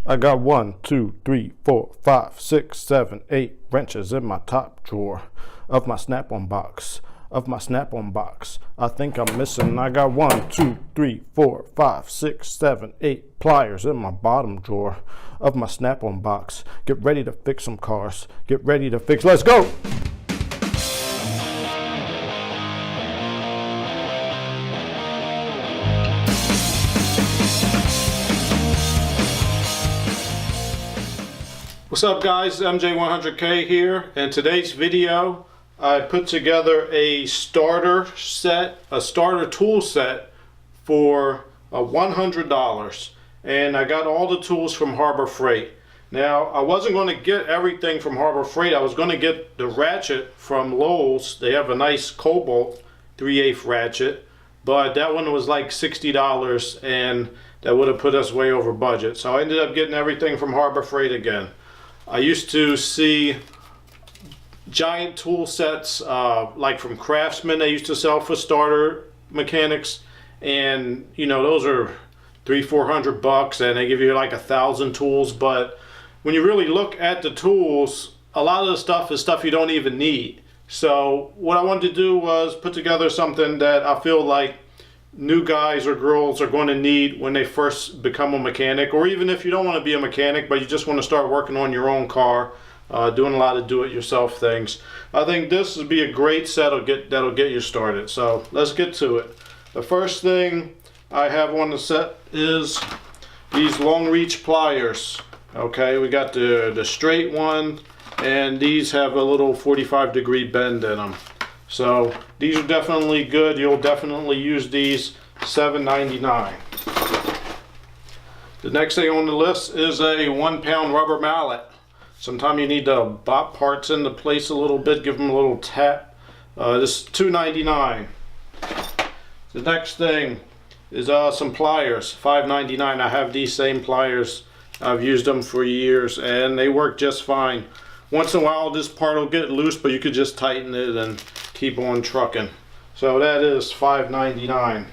I got 1, 2, 3, 4, 5, 6, 7, 8 wrenches in my top drawer of my snap-on box. I think I'm missing. I got 1, 2, 3, 4, 5, 6, 7, 8 pliers in my bottom drawer of my snap-on box. Get ready to fix some cars. Get ready to fix. Let's go! What's up guys, MJ100K here. In today's video I put together a starter tool set for $100, and I got all the tools from Harbor Freight. Now I wasn't going to get everything from Harbor Freight. I was going to get the ratchet from Lowe's. They have a nice Cobalt 3/8 ratchet, but that one was like $60 and that would have put us way over budget. So I ended up getting everything from Harbor Freight again. I used to see giant tool sets like from Craftsman. They used to sell for starter mechanics, and you know, those are $300-400 and they give you like 1,000 tools. But when you really look at the tools, a lot of the stuff is stuff you don't even need. So what I wanted to do was put together something that I feel like new guys or girls are going to need when they first become a mechanic, or even if you don't want to be a mechanic but you just want to start working on your own car, doing a lot of do-it-yourself things. I think this would be a great set that'll get you started. So let's get to it. The first thing I have on the set is these long reach pliers. Okay, we got the straight one, and these have a little 45-degree bend in them. So these are definitely good. You'll definitely use these. $7.99. The next thing on the list is a 1-pound rubber mallet. Sometimes you need to bop parts into place a little bit, give them a little tap. This is $2.99. The next thing is some pliers. $5.99. I have these same pliers. I've used them for years and they work just fine. Once in a while this part will get loose, but you could just tighten it and keep on trucking. So that is $5.99.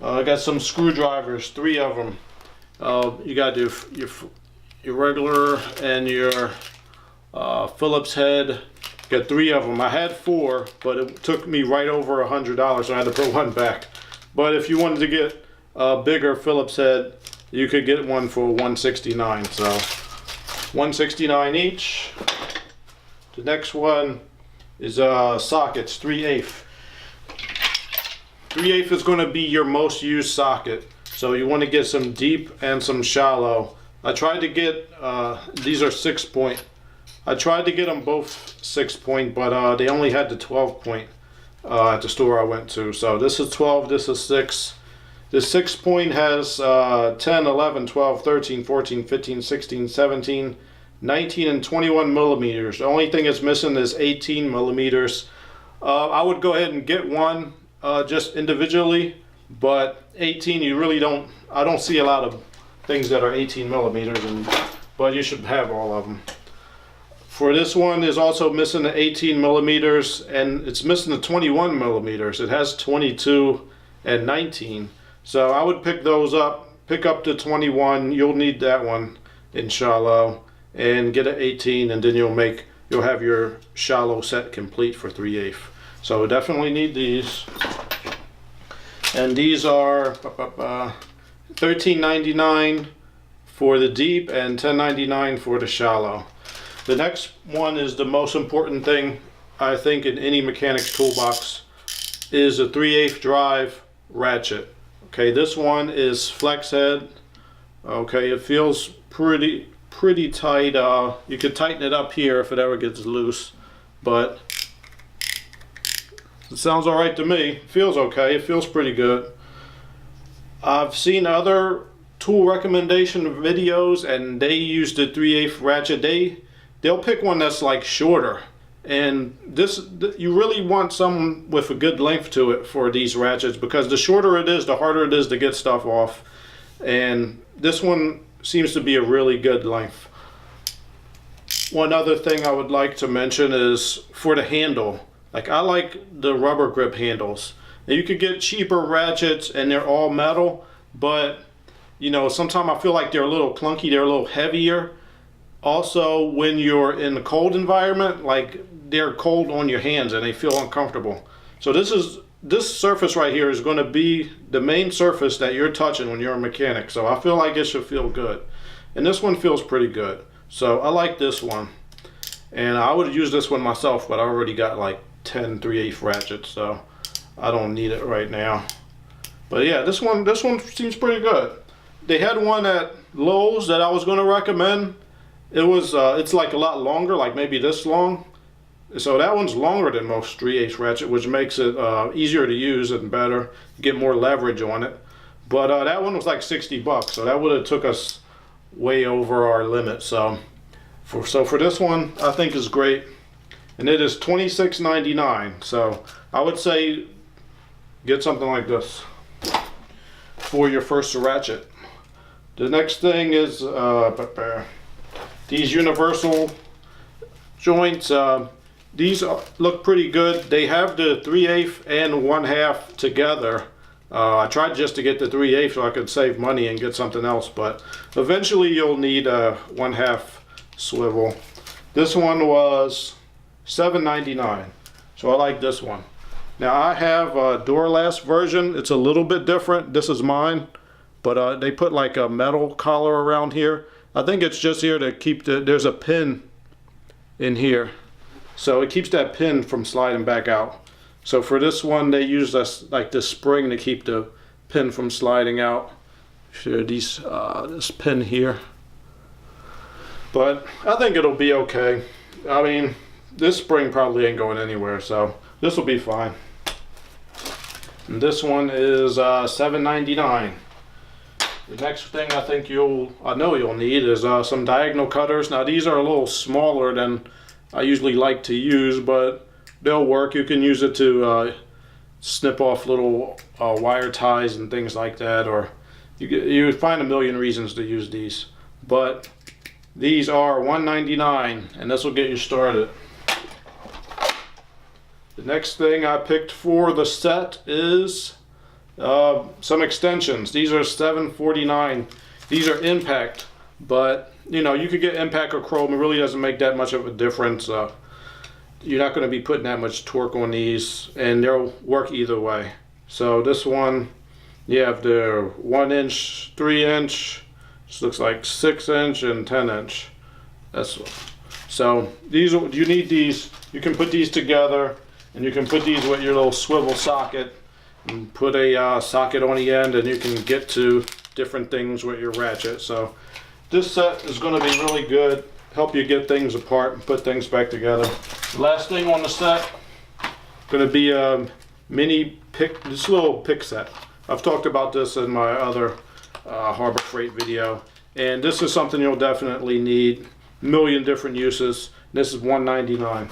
I got some screwdrivers, 3 of them. You got your regular and your Phillips head. Got 3 of them. I had 4, but it took me right over $100, so I had to put one back. But if you wanted to get a bigger Phillips head, you could get one for $169. So $169 each. The next one is sockets, 3/8. 3/8 is going to be your most used socket. So you want to get some deep and some shallow. I tried to get, these are 6-point. I tried to get them both 6-point, but they only had the 12-point at the store I went to. So this is 12, this is 6. The 6-point has 10, 11, 12, 13, 14, 15, 16, 17, 19, and 21 millimeters. The only thing it's missing is 18 millimeters. I would go ahead and get one just individually, but 18 you really don't, I don't see a lot of things that are 18 millimeters, but you should have all of them. For this one is also missing the 18 millimeters, and it's missing the 21 millimeters. It has 22 and 19. So I would pick those up, pick up the 21, you'll need that one in shallow, and get an 18, and then you'll have your shallow set complete for 3/8. So definitely need these. And these are $13.99 for the deep and $10.99 for the shallow. The next one is the most important thing I think in any mechanic's toolbox, is a 3/8 drive ratchet. Okay, this one is flex head. Okay, it feels pretty tight. You could tighten it up here if it ever gets loose, but it sounds all right to me. It feels okay. It feels pretty good. I've seen other tool recommendation videos and they use the 3/8 ratchet. They'll pick one that's like shorter, and you really want some with a good length to it for these ratchets, because the shorter it is, the harder it is to get stuff off, and this one seems to be a really good length. One other thing I would like to mention is for the handle. Like, I like the rubber grip handles. Now, you could get cheaper ratchets and they're all metal, but you know, sometimes I feel like they're a little clunky, they're a little heavier. Also, when you're in a cold environment, like they're cold on your hands and they feel uncomfortable. So this surface right here is going to be the main surface that you're touching when you're a mechanic. So I feel like it should feel good. And this one feels pretty good. So I like this one. And I would use this one myself, but I already got like 10 3/8 ratchets, so I don't need it right now. But yeah, this one seems pretty good. They had one at Lowe's that I was going to recommend. It was it's like a lot longer, like maybe this long. So that one's longer than most 3/8 ratchet, which makes it easier to use and better. You get more leverage on it. But that one was like 60 bucks, so that would have took us way over our limit. So for this one, I think is great, and it is $26.99. So I would say get something like this for your first ratchet. The next thing is these universal joints. These look pretty good. They have the 3/8 and 1/2 together. I tried just to get the 3/8 so I could save money and get something else, but eventually you'll need a 1/2 swivel. This one was $7.99, so I like this one. Now I have a Duralast version. It's a little bit different. This is mine, but they put like a metal collar around here. I think it's just here to keep there's a pin in here, so it keeps that pin from sliding back out. So for this one, they use like this spring to keep the pin from sliding out. Sure, this pin here. But I think it'll be okay. I mean, this spring probably ain't going anywhere, so this will be fine. And this one is $7.99. The next thing I know you'll need is some diagonal cutters. Now these are a little smaller than I usually like to use, but they'll work. You can use it to snip off little wire ties and things like that, or you would find a million reasons to use these. But these are $1.99, and this will get you started. The next thing I picked for the set is some extensions. These are $7.49. These are impact, but you know, you could get impact or chrome. It really doesn't make that much of a difference. You're not going to be putting that much torque on these, and they'll work either way. So this one, you have the 1-inch, 3-inch, this looks like 6-inch and 10-inch. So these, you need these. You can put these together, and you can put these with your little swivel socket, and put a socket on the end, and you can get to different things with your ratchet. So this set is going to be really good. Help you get things apart and put things back together. The last thing on the set, going to be a mini pick, this little pick set. I've talked about this in my other Harbor Freight video, and this is something you'll definitely need. A million different uses. This is $1.99.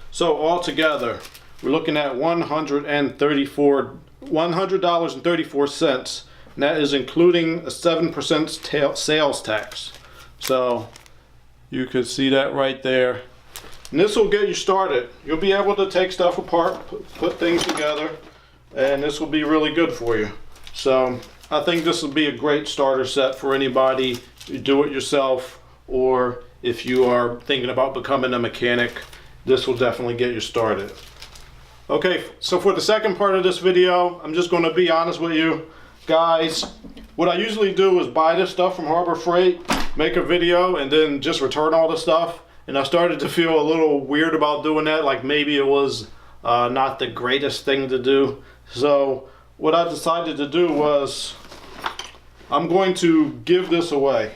So altogether, we're looking at $100.34, and that is including a 7% sales tax. So you could see that right there. And this will get you started. You'll be able to take stuff apart, put things together, and this will be really good for you. So I think this will be a great starter set for anybody. You do it yourself, or if you are thinking about becoming a mechanic, this will definitely get you started. Okay, so for the second part of this video, I'm just going to be honest with you guys. What I usually do is buy this stuff from Harbor Freight, make a video, and then just return all the stuff. And I started to feel a little weird about doing that, like maybe it was not the greatest thing to do. So what I decided to do was I'm going to give this away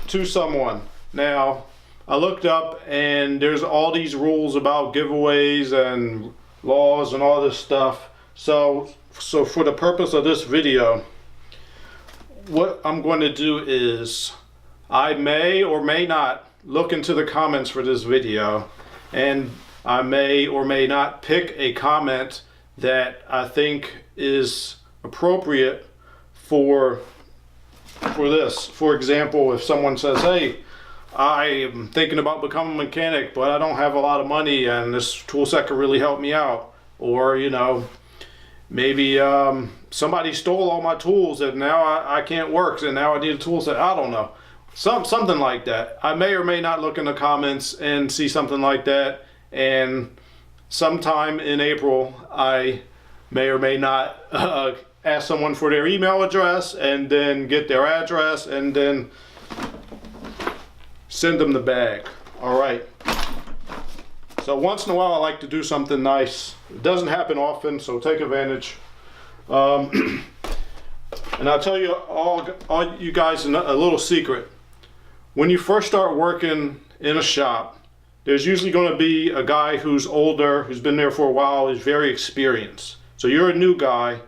to someone. Now, I looked up and there's all these rules about giveaways and laws and all this stuff. So for the purpose of this video, what I'm going to do is I may or may not look into the comments for this video, and I may or may not pick a comment that I think is appropriate for this. For example, if someone says, hey, I am thinking about becoming a mechanic, but I don't have a lot of money and this tool set could really help me out. Or, you know, maybe somebody stole all my tools and now I can't work and now I need a tool set. I don't know. Something like that. I may or may not look in the comments and see something like that, and sometime in April I may or may not ask someone for their email address and then get their address and then send them the bag. All right. So once in a while I like to do something nice. It doesn't happen often, so take advantage. And I'll tell you all you guys a little secret. When you first start working in a shop, there's usually going to be a guy who's older, who's been there for a while, is very experienced. So you're a new guy.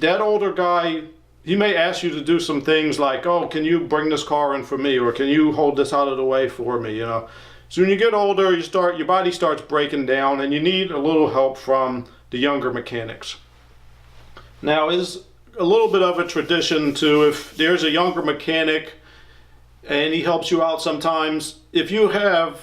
That older guy, he may ask you to do some things like, oh, can you bring this car in for me? Or can you hold this out of the way for me? You know. So when you get older, your body starts breaking down and you need a little help from the younger mechanics. Now, it's a little bit of a tradition to, if there's a younger mechanic and he helps you out sometimes, if you have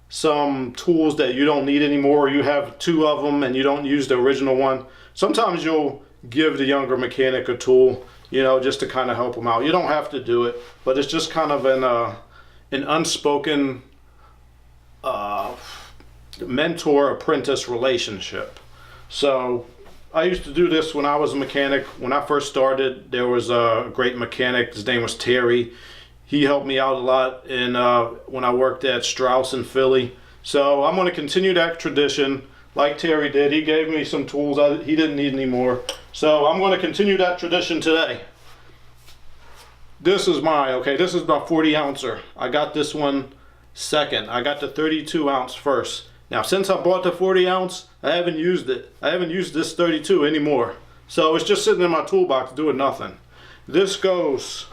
some tools that you don't need anymore, you have 2 of them and you don't use the original one, sometimes you'll give the younger mechanic a tool, you know, just to kind of help them out. You don't have to do it, but it's just kind of an unspoken mentor-apprentice relationship. So I used to do this when I was a mechanic. When I first started, there was a great mechanic. His name was Terry. He helped me out a lot when I worked at Strauss in Philly. So I'm going to continue that tradition like Terry did. He gave me some tools he didn't need anymore. So I'm going to continue that tradition today. This is this is my 40 ouncer. I got this one second. I got the 32 ounce first. Now, since I bought the 40 ounce, I haven't used it. I haven't used this 32 anymore. So it's just sitting in my toolbox doing nothing. This goes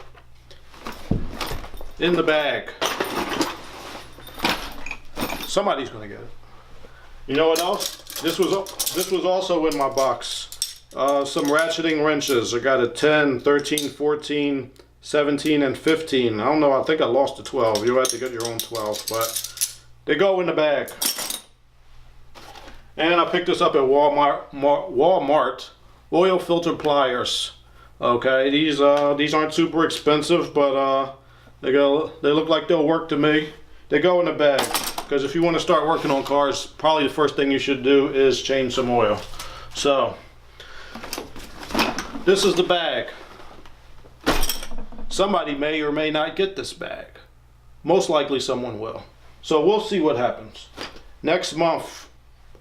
in the bag. Somebody's gonna get it. You know what else? This was also in my box. Some ratcheting wrenches. I got a 10, 13, 14, 17, and 15. I don't know, I think I lost the 12. You'll have to get your own 12, but they go in the bag. And I picked this up at Walmart. Oil filter pliers. Okay, these aren't super expensive, but they look like they'll work to me. They go in the bag, because if you want to start working on cars, probably the first thing you should do is change some oil. So this is the bag. Somebody may or may not get this bag. Most likely someone will. So we'll see what happens. Next month,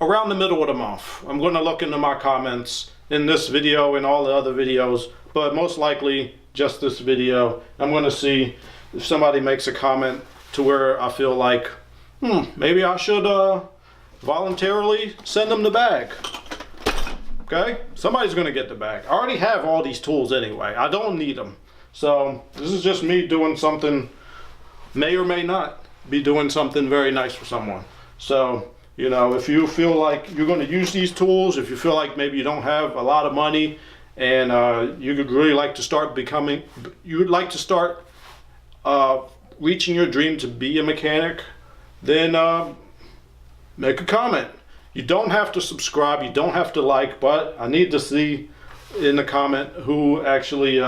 around the middle of the month, I'm going to look into my comments in this video and all the other videos, but most likely just this video. I'm going to see if somebody makes a comment to where I feel like, maybe I should voluntarily send them the bag. Okay? Somebody's going to get the bag. I already have all these tools anyway. I don't need them. So this is just me doing something, may or may not be doing something very nice for someone. So, you know, if you feel like you're going to use these tools, if you feel like maybe you don't have a lot of money and you would really like to start reaching your dream to be a mechanic, then make a comment. You don't have to subscribe, you don't have to like, but I need to see in the comment who actually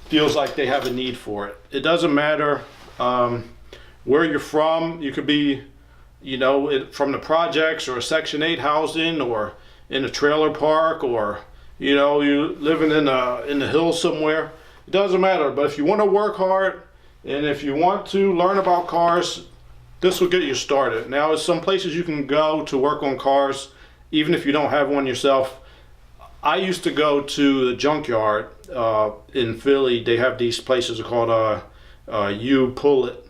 feels like they have a need for it. It doesn't matter where you're from. You could be, you know, from the projects or Section 8 housing or in a trailer park, or, you know, you living in the hills somewhere. It doesn't matter. But if you want to work hard and if you want to learn about cars, this will get you started. Now, there's some places you can go to work on cars, even if you don't have one yourself. I used to go to the junkyard in Philly. They have these places called You Pull It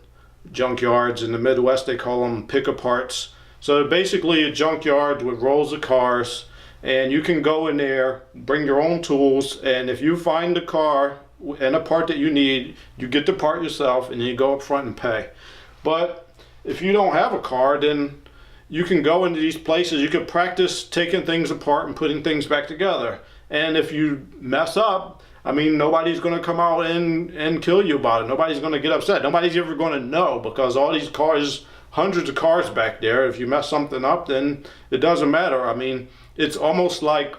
junkyards. In the Midwest, they call them pick-a-parts. So basically a junkyard with rolls of cars, and you can go in there, bring your own tools, and if you find a car and a part that you need, you get the part yourself and then you go up front and pay. But if you don't have a car, then you can go into these places. You can practice taking things apart and putting things back together. And if you mess up, I mean, nobody's going to come out and kill you about it. Nobody's going to get upset. Nobody's ever going to know, because all these cars, hundreds of cars back there, if you mess something up, then it doesn't matter. I mean, it's almost like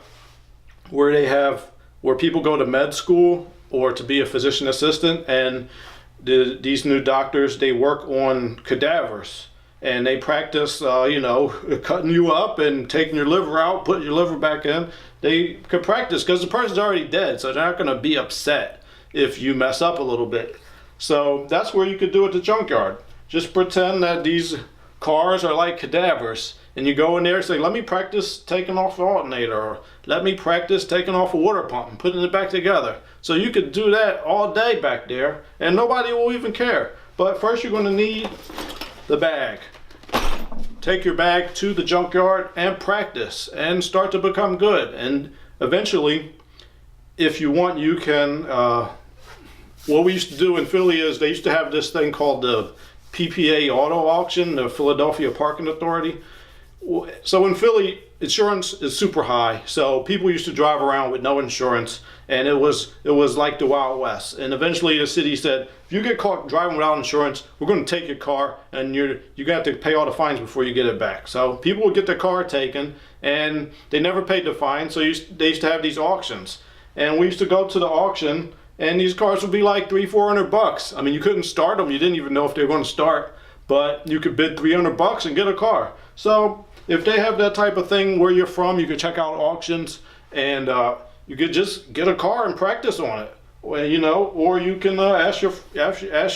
where people go to med school or to be a physician assistant, and these new doctors, they work on cadavers and they practice, cutting you up and taking your liver out, putting your liver back in. They could practice because the person's already dead, so they're not going to be upset if you mess up a little bit. So that's where you could do at the junkyard. Just pretend that these cars are like cadavers, and you go in there and say, let me practice taking off the alternator, or let me practice taking off a water pump and putting it back together. So you could do that all day back there and nobody will even care. But first you're going to need the bag. Take your bag to the junkyard and practice and start to become good. And eventually, if you want, you can, what we used to do in Philly is they used to have this thing called the PPA auto auction, the Philadelphia Parking Authority. So in Philly, insurance is super high, so people used to drive around with no insurance, and it was like the Wild West. And eventually the city said, if you get caught driving without insurance, we're going to take your car, and you're going to have to pay all the fines before you get it back. So people would get their car taken, and they never paid the fine, so they used to have these auctions. And we used to go to the auction, and these cars would be like $300-400. I mean, you couldn't start them, you didn't even know if they were going to start, but you could bid $300 and get a car. So if they have that type of thing where you're from, you could check out auctions, and you could just get a car and practice on it. Or you can ask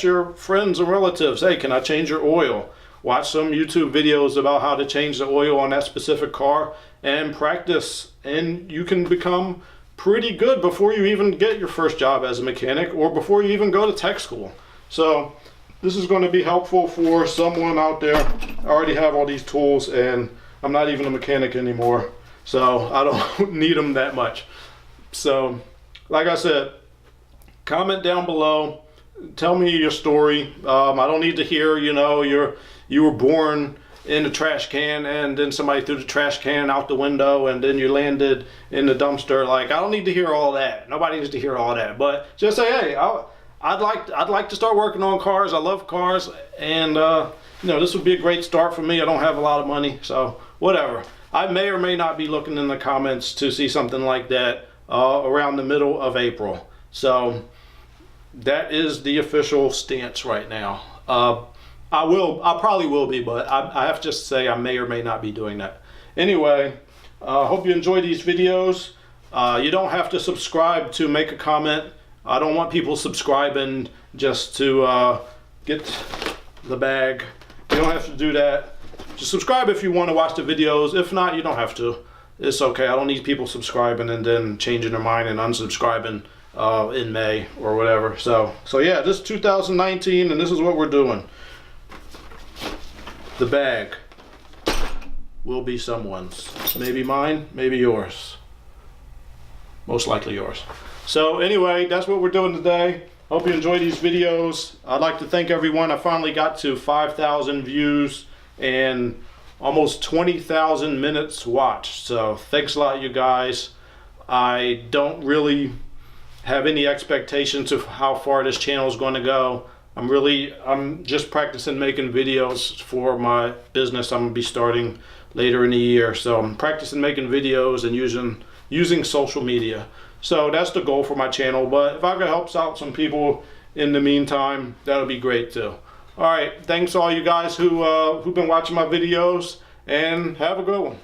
your friends and relatives, hey, can I change your oil? Watch some YouTube videos about how to change the oil on that specific car and practice, and you can become pretty good before you even get your first job as a mechanic or before you even go to tech school. So this is going to be helpful for someone out there. I already have all these tools and I'm not even a mechanic anymore, so I don't need them that much. So like I said, comment down below, tell me your story. I don't need to hear, you were born in the trash can and then somebody threw the trash can out the window and then you landed in the dumpster. Like, I don't need to hear all that. Nobody needs to hear all that. But just say, hey, I'd like to start working on cars. I love cars, and this would be a great start for me. I don't have a lot of money, so whatever. I may or may not be looking in the comments to see something like that around the middle of April. So that is the official stance right now. I probably will be, but I have to just say I may or may not be doing that. Anyway, hope you enjoy these videos. You don't have to subscribe to make a comment. I don't want people subscribing just to get the bag. You don't have to do that. Just subscribe if you want to watch the videos. If not, you don't have to. It's okay. I don't need people subscribing and then changing their mind and unsubscribing in May or whatever. So yeah, this is 2019 and this is what we're doing. The bag will be someone's. Maybe mine, maybe yours. Most likely yours. So anyway, that's what we're doing today. Hope you enjoy these videos. I'd like to thank everyone. I finally got to 5,000 views and almost 20,000 minutes watched. So thanks a lot, you guys. I don't really have any expectations of how far this channel is going to go. I'm just practicing making videos for my business. I'm going to be starting later in the year. So I'm practicing making videos and using social media. So that's the goal for my channel, but if I could help out some people in the meantime, that would be great too. All right, thanks all you guys who've been watching my videos, and have a good one.